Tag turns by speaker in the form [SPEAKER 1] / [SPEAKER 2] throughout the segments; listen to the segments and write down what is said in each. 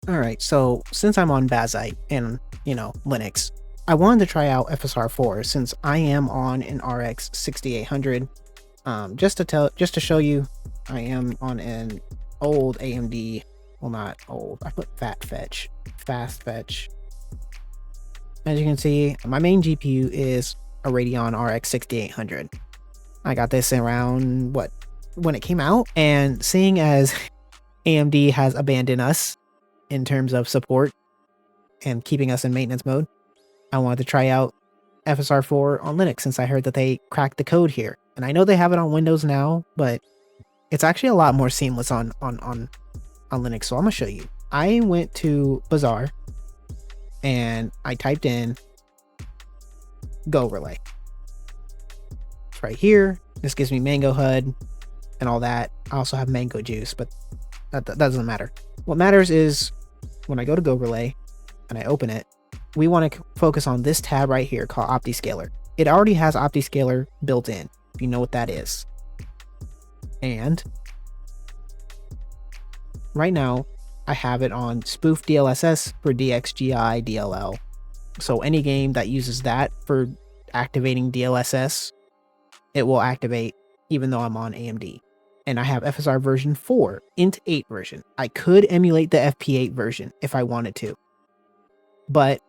[SPEAKER 1] Alright, so since I'm on Bazzite and, Linux, I wanted to try out FSR4 since I am on an RX 6800. Just to show you, I am on an old AMD, well, not old, I put fast fetch. As you can see, my main GPU is a Radeon RX 6800. I got this around, when it came out, and seeing as AMD has abandoned us in terms of support and keeping us in maintenance mode, I wanted to try out FSR4 on Linux since I heard that they cracked the code here. And I know they have it on Windows now, but it's actually a lot more seamless on Linux. So I'm gonna show you. I went to Bazaar and I typed in Go Relay. It's right here. This gives me Mango HUD and all that. I also have Mango Juice, but that doesn't matter. What matters is when I go to Go Relay and I open it, we want to focus on this tab right here called OptiScaler. It already has OptiScaler built in, if you know what that is. And right now, I have it on Spoof DLSS for DXGI DLL. So any game that uses that for activating DLSS, it will activate even though I'm on AMD. And I have FSR version 4, Int 8 version. I could emulate the FP8 version if I wanted to, but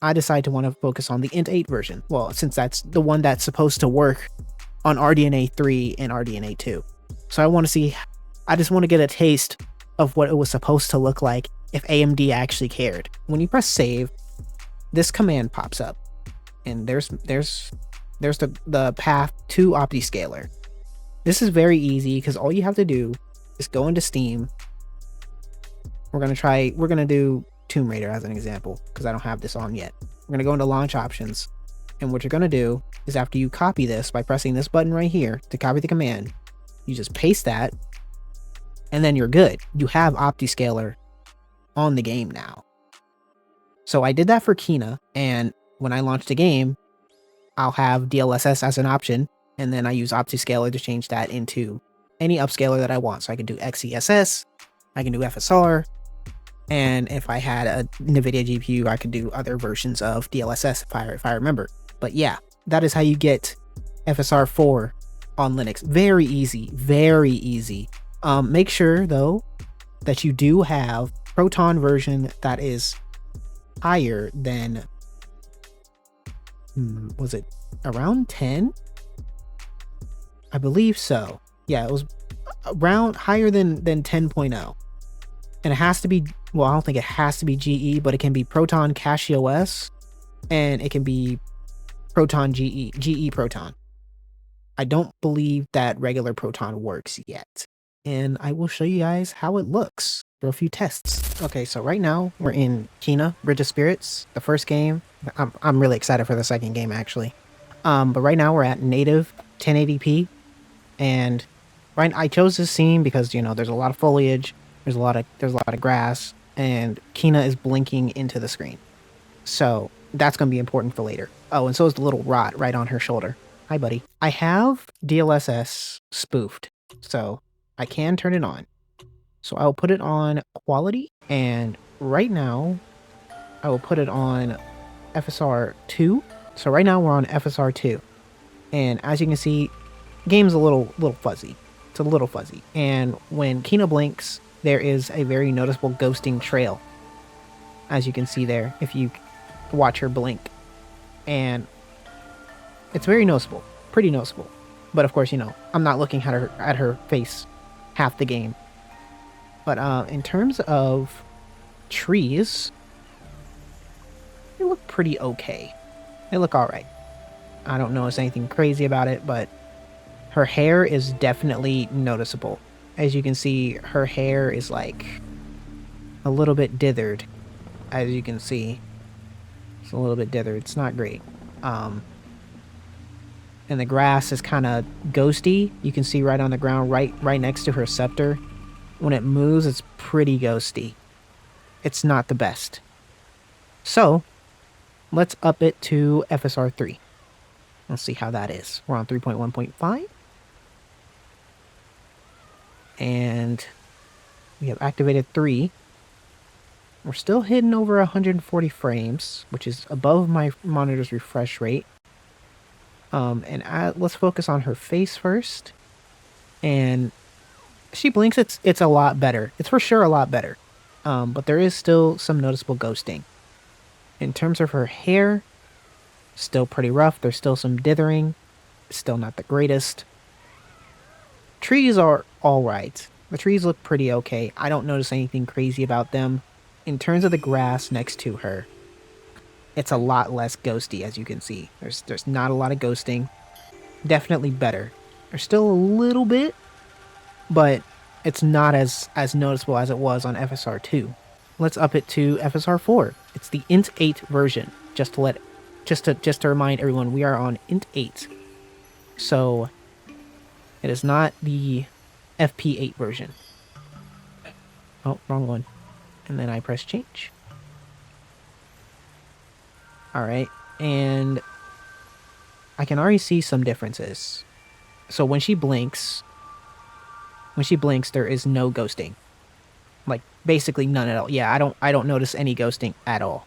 [SPEAKER 1] I decided to want to focus on the Int 8 version. Well, since that's the one that's supposed to work on RDNA 3 and RDNA 2. So I just want to get a taste of what it was supposed to look like if AMD actually cared. When you press save, this command pops up and there's the path to OptiScaler. This is very easy because all you have to do is go into Steam. We're going to do Tomb Raider as an example because I don't have this on yet. We're going to go into launch options. And what you're going to do is after you copy this by pressing this button right here to copy the command, you just paste that and then you're good. You have OptiScaler on the game now. So I did that for Kina, and when I launch the game, I'll have DLSS as an option. And then I use OptiScaler to change that into any upscaler that I want. So I can do XeSS, I can do FSR, and if I had a NVIDIA GPU, I could do other versions of DLSS if I remember. But yeah, that is how you get FSR4 on Linux. Very easy, very easy. Make sure though that you do have Proton version that is higher than, was it around 10? I believe so. Yeah, it was around higher than 10.0. And it has to be, well, I don't think it has to be GE, but it can be Proton CashOS and it can be Proton GE Proton. I don't believe that regular Proton works yet. And I will show you guys how it looks for a few tests. Okay, so right now we're in Kina, Bridge of Spirits, the first game. I'm really excited for the second game actually. But right now we're at native 1080p. And I chose this scene because, there's a lot of foliage, there's a lot of grass, and Kina is blinking into the screen. So that's going to be important for later. Oh, and so is the little rot right on her shoulder. Hi, buddy. I have DLSS spoofed, so I can turn it on. So I'll put it on quality, and right now I will put it on FSR2. So right now we're on FSR2. And as you can see, game's a little fuzzy. It's a little fuzzy. And when Kina blinks, there is a very noticeable ghosting trail. As you can see there, if you watch her blink. And it's very noticeable. Pretty noticeable. But of course, I'm not looking at her face half the game. But in terms of trees, they look pretty okay. They look alright. I don't notice anything crazy about it, but her hair is definitely noticeable. As you can see, her hair is like a little bit dithered. As you can see, it's a little bit dithered. It's not great. And the grass is kind of ghosty. You can see right on the ground, right next to her scepter. When it moves, it's pretty ghosty. It's not the best. So let's up it to FSR3. Let's see how that is. We're on 3.1.5. And we have activated 3. We're still hitting over 140 frames, which is above my monitor's refresh rate. Let's focus on her face first. And she blinks, it's a lot better. It's for sure a lot better. But there is still some noticeable ghosting. In terms of her hair, still pretty rough. There's still some dithering. Still not the greatest. Trees are alright. The trees look pretty okay. I don't notice anything crazy about them. In terms of the grass next to her, it's a lot less ghosty, as you can see. There's not a lot of ghosting. Definitely better. There's still a little bit, but it's not as noticeable as it was on FSR2. Let's up it to FSR4. It's the int 8 version. Just to remind everyone, we are on int 8. So it is not the FP8 version. Oh, wrong one. And then I press change. Alright, and I can already see some differences. So when she blinks, there is no ghosting. Like, basically none at all. Yeah, I don't notice any ghosting at all.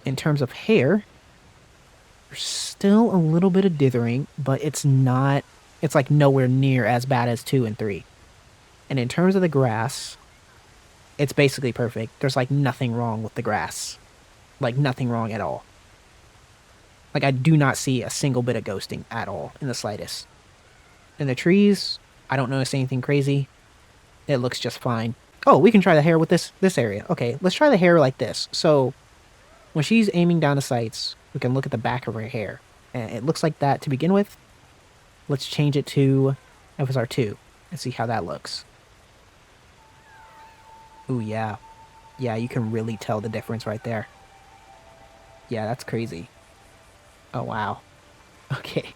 [SPEAKER 1] In terms of hair, there's still a little bit of dithering, but it's like nowhere near as bad as 2 and 3. And in terms of the grass, it's basically perfect. There's like nothing wrong with the grass. Like nothing wrong at all. Like I do not see a single bit of ghosting at all in the slightest. In the trees, I don't notice anything crazy. It looks just fine. Oh, we can try the hair with this area. Okay, let's try the hair like this. So when she's aiming down the sights, we can look at the back of her hair. And it looks like that to begin with. Let's change it to FSR2 and see how that looks. Ooh, yeah. Yeah, you can really tell the difference right there. Yeah, that's crazy. Oh, wow. Okay.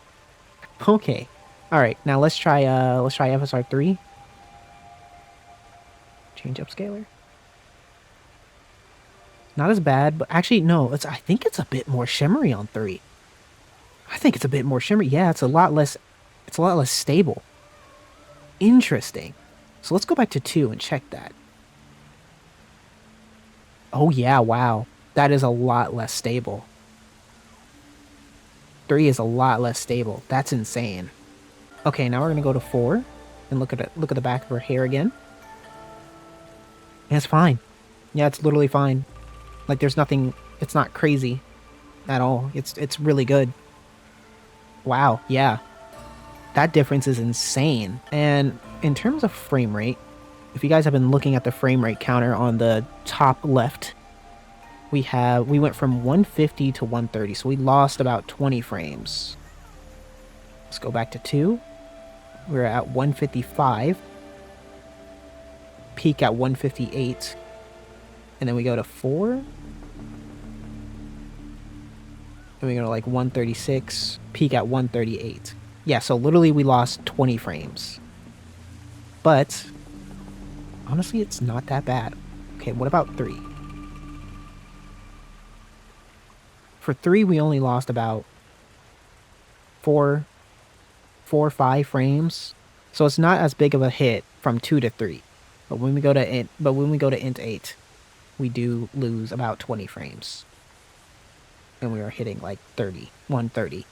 [SPEAKER 1] Okay. Alright, now let's try FSR3. Change upscaler. Not as bad, but actually, no, I think it's a bit more shimmery on 3. I think it's a bit more shimmery. Yeah, it's a lot less stable. Interesting. So let's go back to 2 and check that. Oh yeah, wow. That is a lot less stable. 3 is a lot less stable. That's insane. Okay, now we're gonna go to 4 and look at the back of her hair again. And it's fine. Yeah, it's literally fine. Like there's nothing. It's not crazy at all. It's really good. Wow. Yeah. That difference is insane. And in terms of frame rate, if you guys have been looking at the frame rate counter on the top left, we went from 150 to 130, so we lost about 20 frames. Let's go back to 2. We're at 155. Peak at 158. And then we go to 4. And we go to like 136. Peak at 138. Yeah, so literally we lost 20 frames. But honestly, it's not that bad. Okay, what about 3? For 3, we only lost about 4 or 5 frames. So it's not as big of a hit from 2 to 3. But when we go to int 8, we do lose about 20 frames. And we are hitting like 130.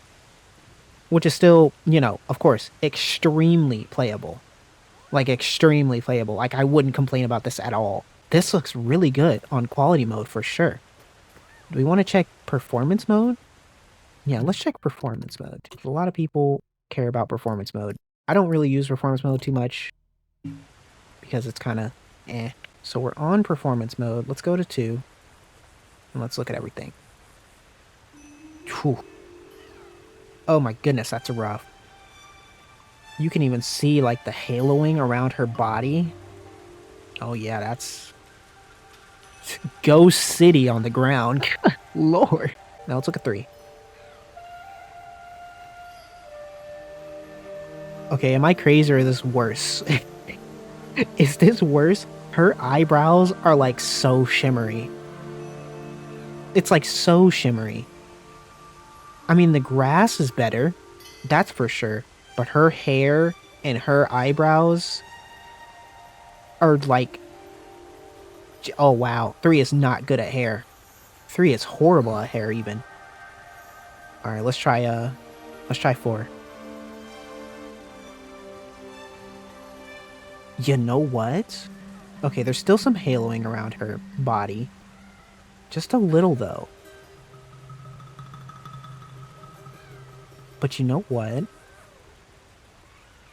[SPEAKER 1] Which is still, you know, of course, extremely playable. Like extremely playable. Like I wouldn't complain about this at all. This looks really good on quality mode for sure. Do we want to check performance mode? Yeah, let's check performance mode. A lot of people care about performance mode. I don't really use performance mode too much because it's kind of eh. So we're on performance mode. Let's go to 2 and let's look at everything. Whew. Oh my goodness, that's rough. You can even see like the haloing around her body. Oh yeah, that's Ghost City on the ground. Lord. Now let's look at 3. Okay, am I crazy or is this worse? Is this worse? Her eyebrows are like so shimmery. It's like so shimmery. I mean, the grass is better. That's for sure. But her hair and her eyebrows are like Oh, wow. 3 is not good at hair. 3 is horrible at hair, even. Alright, let's try 4. You know what? Okay, there's still some haloing around her body. Just a little, though. But you know what?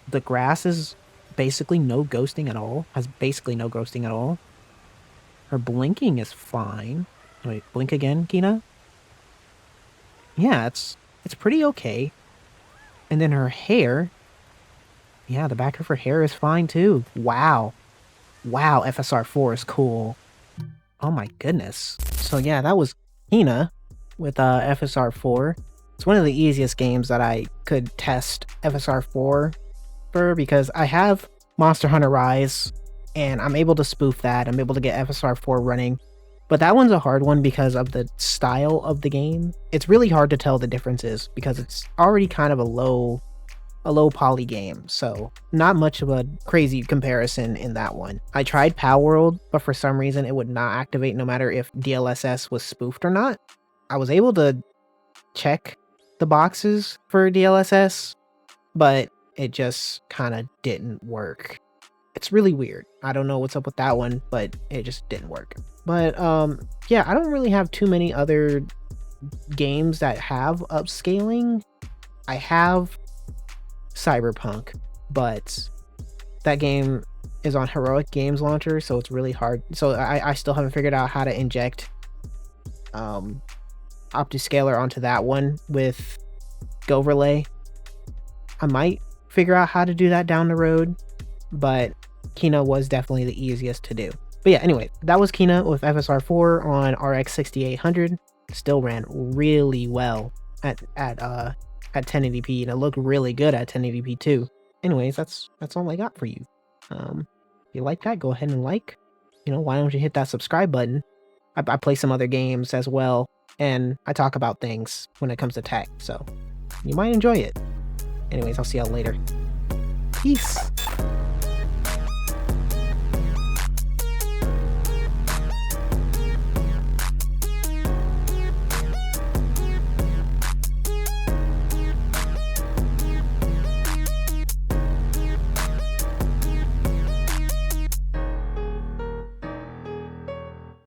[SPEAKER 1] The grass is basically no ghosting at all. Has basically no ghosting at all. Her blinking is fine. Wait, blink again, Kina? Yeah, it's pretty okay. And then her hair. Yeah, the back of her hair is fine too. Wow. Wow, FSR4 is cool. Oh my goodness. So yeah, that was Kina with FSR4. It's one of the easiest games that I could test FSR4 for because I have Monster Hunter Rise and I'm able to spoof that. I'm able to get FSR4 running. But that one's a hard one because of the style of the game. It's really hard to tell the differences because it's already kind of a low poly game, so not much of a crazy comparison in that one. I tried Palworld, but for some reason it would not activate no matter if DLSS was spoofed or not. I was able to check the boxes for DLSS, but it just kind of didn't work. It's really weird. I don't know what's up with that one, but it just didn't work. But yeah, I don't really have too many other games that have upscaling. I have Cyberpunk, but that game is on Heroic Games Launcher, so it's really hard. So I still haven't figured out how to inject OptiScaler onto that one with GoVerlay. I might figure out how to do that down the road, but Kina was definitely the easiest to do. But yeah, anyway, that was Kina with FSR4 on RX 6800. Still ran really well at 1080p, and it looked really good at 1080p too. Anyways, that's all I got for you. If you like that, go ahead and like. You know, why don't you hit that subscribe button? I play some other games as well, and I talk about things when it comes to tech, so you might enjoy it. Anyways, I'll see y'all later. Peace.